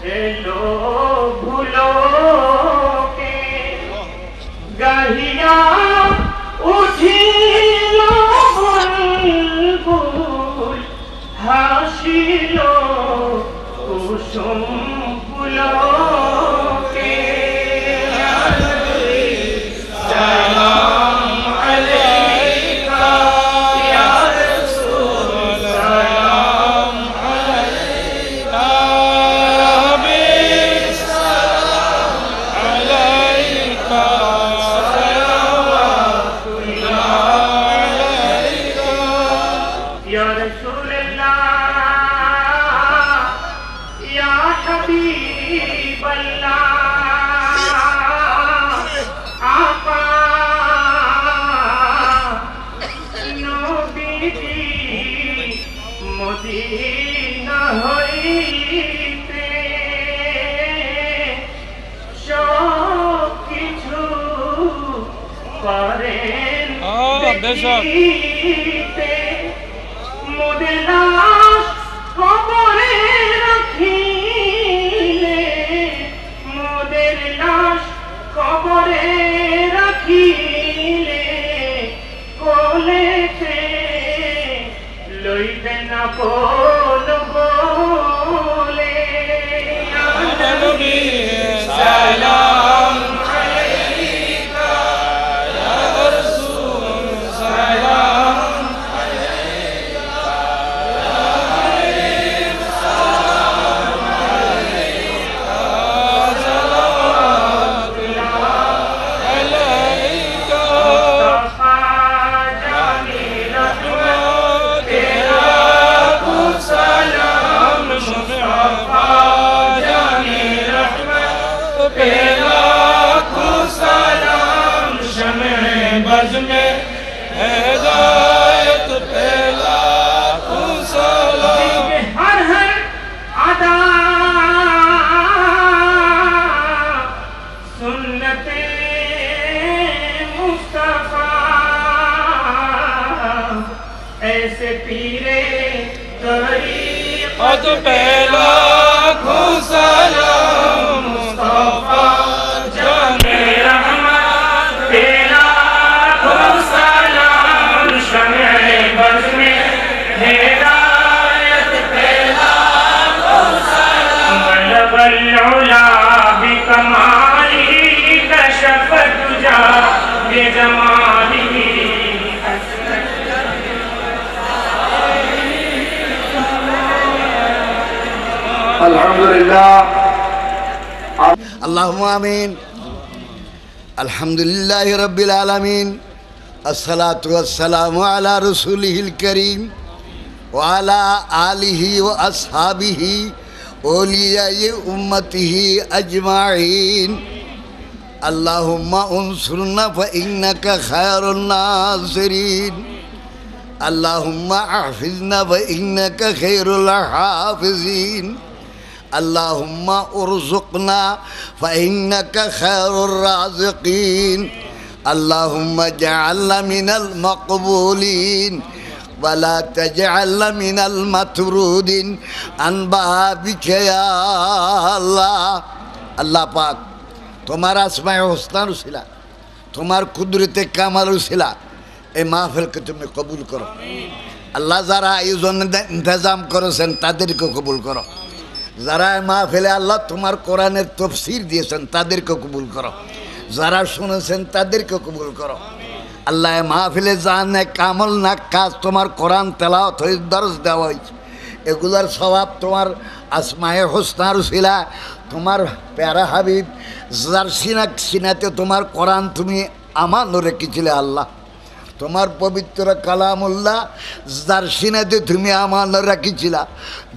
Yellow भूलो के गहिया उठिलो बुलबुल हासिलो कुसुम फुलो के सलाम अलैका या रसूल सलाम अलैका हबीब सलाम अलैका सलावतुल्लाह अलैका या रसूल या हबीब अल्लाह आपा नबीजी मदीना হইতে সব কিছু করেন দেখিতে মোদের লাশ কবরে রাখিলে মোদের লাশ কবরে রাখিলে কোলেতে লইবে না কোন বলে নবী সালাম আলাইকা ইয়া রাসূল সালাম ऐसे पीरे तरीक़त पहला सलाम मुस्तफा जाने रहमत पहला सलाम शम्ए बज़्म में हिदायत पहला सलाम बलगल उला बिकमाली कशफत तुजा बिजमाली अल्हम्दुलिल्लाह अल्लाहुम्मा आमीन अल्हम्दुलिल्लाहि रब्बिल आलमीन अस्सलातु वस्सलामु अला रसूलिहिल करीम व अला आलिहि व अस्हाबिहि औलियाए उम्मतिहि अजमाइन अल्लाहुम्मा उन्सुरना फ इन्नका खैरुन नासिरीन अल्लाहुम्मा अहफिजना व इन्नका खैरुल हाफिज़ीन अल्लाहुम्मा उर्ज़ुक़ना फ़इन्नका खैरुर राज़िक़ीन अल्लाहुम्मा जअलना मिनल मक़बूलीन वला तजअलना मिनल मतरूदीन अन बाबिका या अल्लाह। अल्लाह पाक तुम्हारा अस्माए हुस्ना उसिला तुम्हार कुदरते कामाल उसिला ए महफिल के तुम्हें कबूल करो अल्लाह। जरा आयोजन इंतजाम करेছেন তাদেরকে কবুল করো। যারা মাহফিলে আল্লাহ তোমার কোরআনের তফসির দিয়েছেন তাদেরকে কবুল করো। যারা শুনেছেন তাদেরকে কবুল করো আল্লাহ। মাহফিলে জানে কামল না কাজ তোমার কোরআন তেলাওয়াত হয়ে দরস দেওয়া হয়েছে এগুলার সওয়াব তোমার আসমায়ে হুসনার উসিলা তোমার প্যারা হাবিব যার সিনাতে তোমার কোরআন তুমি আমানত রেখেছিলে আল্লাহ। তোমার পবিত্র কালামুল্লাহ যার সিনাতে তুমি আমানত রাখিছিলা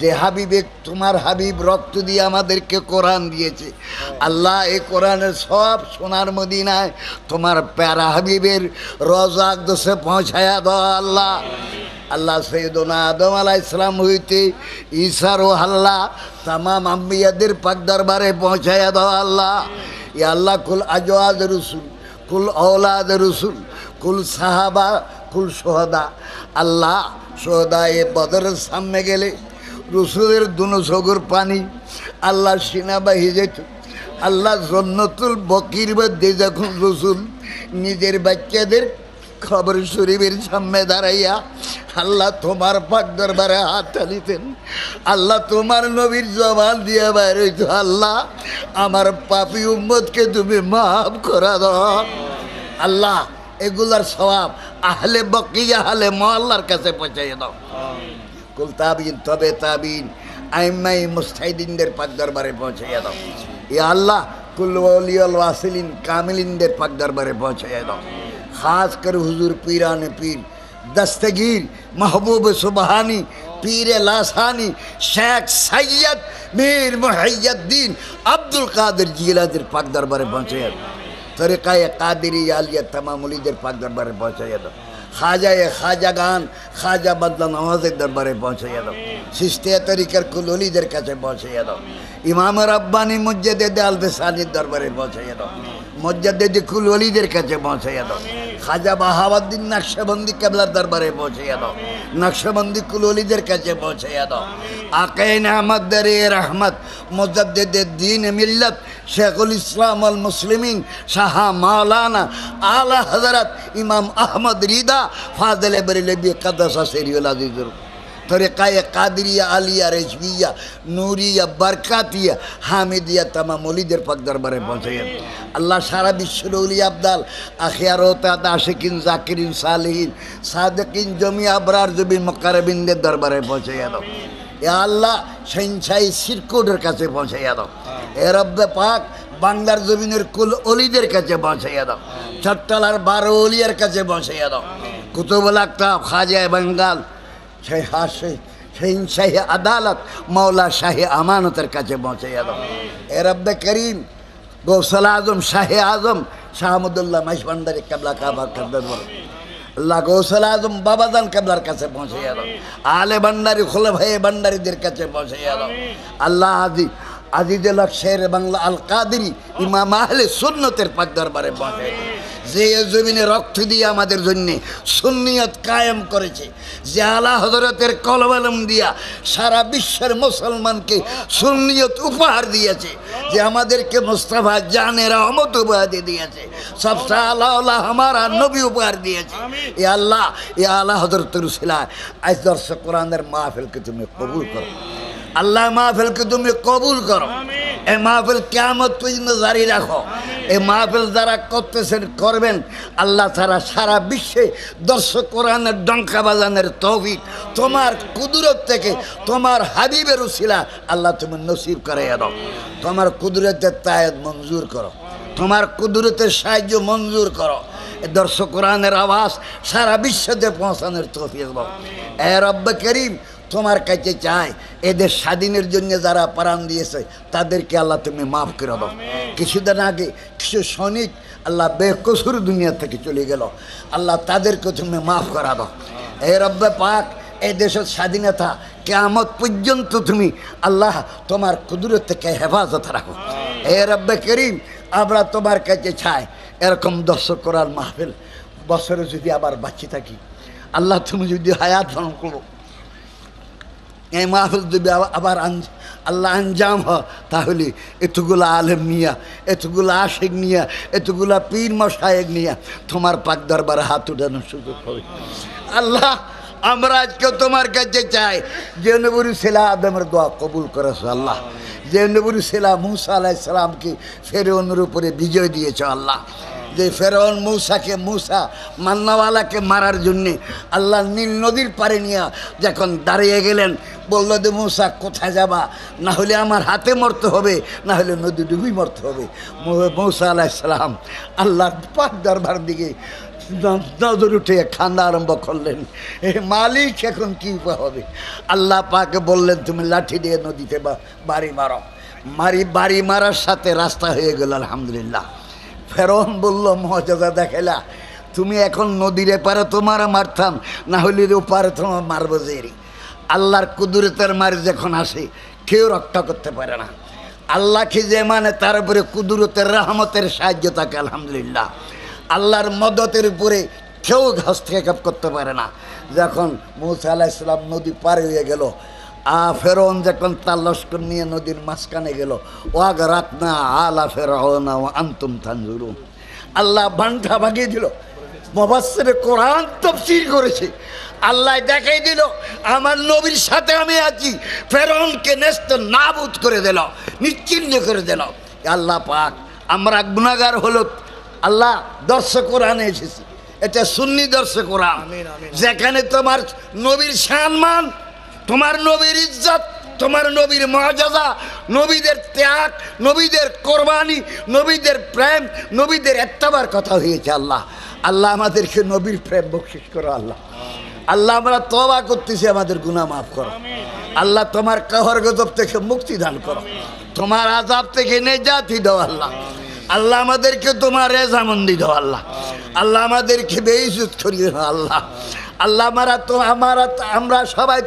যে হাবিবে তোমার হাবিব রক্ত দিয়ে আমাদেরকে কোরআন দিয়েছে আল্লাহ। এই কোরআনের সব সোনার মদিনায় তোমার প্যারা হাবিবের রওজা আকদসে পৌঁছায়া দাও আল্লাহ। আল্লাহ সৈয়দনা আদম আলাইহিস সালাম হইতে ঈসার ও হাল্লা तमाम अम्बियाদের পাক দরবারে পৌঁছায়া দাও আল্লাহ। ইয়া আল্লাহ কুল আজওয়াজ রসুল কুল औलाद रसूल कुल साहाबा कुल शोहदा अल्लाह शोहदा ये बदर सामने गेले रसूलेर दुनो चोखर पानी আল্লাহ সিনাবাহি যেত আল্লাহ জন্নতুল বকির মধ্যে যখন রসুল নিজের বাচ্চাদের খবর শরীফের সামনে দাঁড়াইয়া আল্লাহ তোমার পাক দরবারে হাত টানিতেন, আল্লাহ তোমার নবীর জবান দিয়ে বাইর হইত, আল্লাহ আমার পাপী উম্মতকে তুমি মাফ করা দাও। আল্লাহ এগুলার সওয়াব আহলে বকিয়া আহলে মহল্লার কাছে পৌঁছাইয়া দাও। কুল তাবিন তবে তাবিন আইম্মাই মুস্তাহিদিনদের পাক দরবারে পৌঁছাইয়া দাও। ইয়া আল্লাহ কুল ওলিয়াল ওয়াসিলিন কামিলিনদের পাক দরবারে পৌঁছাইয়া দাও। খাস করে হুজুর পীরানে পীর দস্তগীর महबूब सुबहानी पीर लासानी शेख सैयद मीर मुहय्यद्दीन अब्दुल कादिर जिलानी पाक दरबारे पहुँचे तरीक़ा कादिरी आलिया तमाम उलीदेर पाक दरबारे पहुँचे खाजा खाजागान खाजा बदला नवाज़ेर दरबारे पहुँचे सिस्तिया तरीक़ार कुल उलीदेर काछे पहुँचे इमाम रब्बानी मुज्जदिद आल बिसानीर दरबारे पहुँचे मुज्जदिद कुल उलीदेर काछे पहुँचे खाजा बहाउद्दीन नक्शबंदी केबलार दरबारे पहुँचे नक्शबंदी कुल उलीदेर काछे पहुँचे आक़ाए अहमद दरे रहमत मुजद्दिद दीन मिल्लत शेखुल इस्लाम अल मुस्लिमीन शाह मौलाना आला हज़रत इमाम अहमद रिदा फाज़िल बरेलवी क़द्दस सिरियुल अज़ीज़ तरीक़ा कादिरिया आलिया रेशमिया नूरिया बरकातिया हामिदिया तमाम उलीदेर पाक दरबारे पहुँचे अल्लाह सारा विश्वर उलिया अब्दाल आखियारत आशिकीन जाकिरीन सालिहीन सादिकीन जमी अबरार जबी मुक़र्रबीनदेर दरबारे पहुँचे या अल्लाह शहंशाही सिरकोटेर काछे पहुँचे दाओ। ए रब्बे पाक बांगलार जमीनेर कुल ओलीदेर काछे पहुँचे दाओ। चट्टलार 12 ओलियार काछे पहुँचे दाओ। कुतुबुल आक़ताब खाजा बंगाल शहंशाही अदालत मौला शाही अमानतेर काछे पहुँचे दाओ। ए रब्बे करीम गौसल आजम शाह आजम शाहमुदुल्लाह मशबंदरी कबला काबा कद्दर अल्लाह गौसल आजम बाबाजान कबलार काछे पहुँचे दाओ। आले भंडारी खुलफाए भंडारीदेर काछे पहुँचे दाओ। अल्लाह आजी আজিজুল হক শের বাংলা আল কাদেরী ইমাম আহলে সুন্নতের পাক দরবারে পৌঁছে যে জমিনে রক্ত দিয়ে আমাদের জন্য সুন্নিয়ত কায়েম করেছে, যে আলা হযরতের কলম দিয়া সারা বিশ্বের মুসলমানকে সুন্নিয়ত উপহার দিয়েছে, যে আমাদেরকে মুস্তাফা জানে রহমত উপহার দিয়েছে, সবসে আলা আলা हमारा নবী উপহার দিয়েছে। এ আল্লাহ এ আলা হযরতের উসিলায় আজ দর্শ কোরআনের মাহফিলকে তুমি কবুল করো। अल्लाह महफिल के तुम कबूल करो। ए महफिल क़यामत पर्यन्त जारी रखो। ए महफिल যারা করতেছেন করবেন আল্লাহ তারা সারা বিশ্বে দর্শক কোরআনের ডঙ্কা বাজানোর তৌফিক তোমার কুদরত থেকে তোমার হাবিবের উসিলা আল্লাহ তুমি নসিব করে দাও। তোমার কুদরতের তায়েদ মঞ্জুর করো, তোমার কুদরতের সাহায্য মঞ্জুর করো। দর্শক কোরআনের আওয়াজ সারা বিশ্বতে পৌঁছানোর তৌফিক দাও। এ রব্বে করিম তোমার কাছে চাই এদের স্বাধীনের জন্য যারা প্রাণ দিয়েছে তাদেরকে আল্লাহ তুমি মাফ করে দাও। কিছুদিন আগে কিছু সৈনিক আল্লাহ বেকসুর দুনিয়া থেকে চলে গেল, আল্লাহ তাদেরকে তুমি মাফ করা দাও। এ রব্বে পাক এই দেশের স্বাধীনতা কিয়ামত পর্যন্ত তুমি আল্লাহ তোমার কুদরত থেকে হেফাজত রাখো। এ রব্বে করিম আমরা তোমার কাছে চাই এরকম দর্শক করার মাহফিল বছরে যদি আবার বাঁচি থাকি, আল্লাহ তুমি যদি হায়াত দান করো, এই মাহফিল যদি আবার আল্লাহ আঞ্জাম হয় তাহলে এতগুলো আলেম নিয়া এতগুলো আশিক নিয়া এতগুলো পীর মশায়েক নিয়া তোমার পাক দরবারে হাত উঠানোর সুযোগ হবে। আল্লাহ আমরা আজকে তোমার কাছে চাই যে নবী ছিল আদমের দোয়া কবুল করেছো আল্লাহ, যে নবী ছিল মূসা আলাইহিস সালামকে ফেরাউনের উপরে বিজয় দিয়েছো আল্লাহ, যে ফেরাউন মূসাকে মূসা মান্নাওয়ালাকে মারার জন্যে আল্লাহ নীল নদীর পারে নিয়ে যখন দাঁড়িয়ে গেলেন বলল যে মূসা কোথায় যাবা, না হলে আমার হাতে মরতে হবে, না হলে নদী ডুবি মরতে হবে। মূসা আলাইহিস সালাম আল্লাহর পাক দরবার দিকে নজর উঠে খান্দা আরম্ভ করলেন, এ মালিক এখন কী উপায় হবে। আল্লাহ পাকে বললেন তুমি লাঠি দিয়ে নদীতে বাড়ি মারো। বাড়ি মারার সাথে রাস্তা হয়ে গেল আলহামদুলিল্লাহ। ফেরাউন বলল মজা দেখাইলা, তুমি এখন নদীর এপারে তোমার মারতাম, না হলে ওপারে তোমার মারবো জেরি। আল্লাহর কুদরতের মারি যখন আসে কেউ রক্ষা করতে পারে না। আল্লাহকে যে মানে তার উপরে কুদরতের রহমতের সাহায্য থাকে আলহামদুলিল্লাহ। আল্লাহর মদতের উপরে কেউ হস্তক্ষেপ করতে পারে না। যখন মূসা আলাইহিস সালাম নদী পার হয়ে গেল ফেরাউন যখন তার লস্কর নিয়ে নদীর মাঝখানে গেল, ওয়াগরাকনা আলা ফিরআউনা ওয়া আনতুম তানজুরুন, আল্লাহ বান্টা ভাগিয়ে দিল। মুফাসসিরে কোরআন তাফসীর করেছে, আল্লাহ দেখাই দিল আমার নবীর সাথে আমি আছি, ফেরাউনকে নেস্ত নাবুদ করে দিল, নিশ্চিহ্ন করে দিল। আল্লাহ পাক, আমরা গুনাহগার হলো, আল্লাহ দর্শ কোরআনে এসেছি, এটা সুন্নি দর্শ কোরআন, যেখানে তোমার নবীর সম্মান, তোমার নবীর ইজ্জত, তোমার নবীর মর্যাদা, নবীদের ত্যাগ, নবীদের কোরবানি, নবীদের প্রেম, নবীদের এত্তবার কথা হয়েছে। আল্লাহ আল্লাহ আমাদেরকে নবীর প্রেম বকশিশ করো। আল্লাহ আল্লাহ আমরা তওবা করতেছি, আমাদের গুনাহ মাফ করো। আল্লাহ তোমার কাহর গজব থেকে মুক্তি দান করো, তোমার আযাব থেকে নেজাতি দাও। আল্লাহ আল্লাহ আমাদেরকে তোমার রেজামন্দি দাও। আল্লাহ আল্লাহ আমাদেরকে বেইজ্জত করিও না। আল্লাহ আল্লাহ আমরা সবাই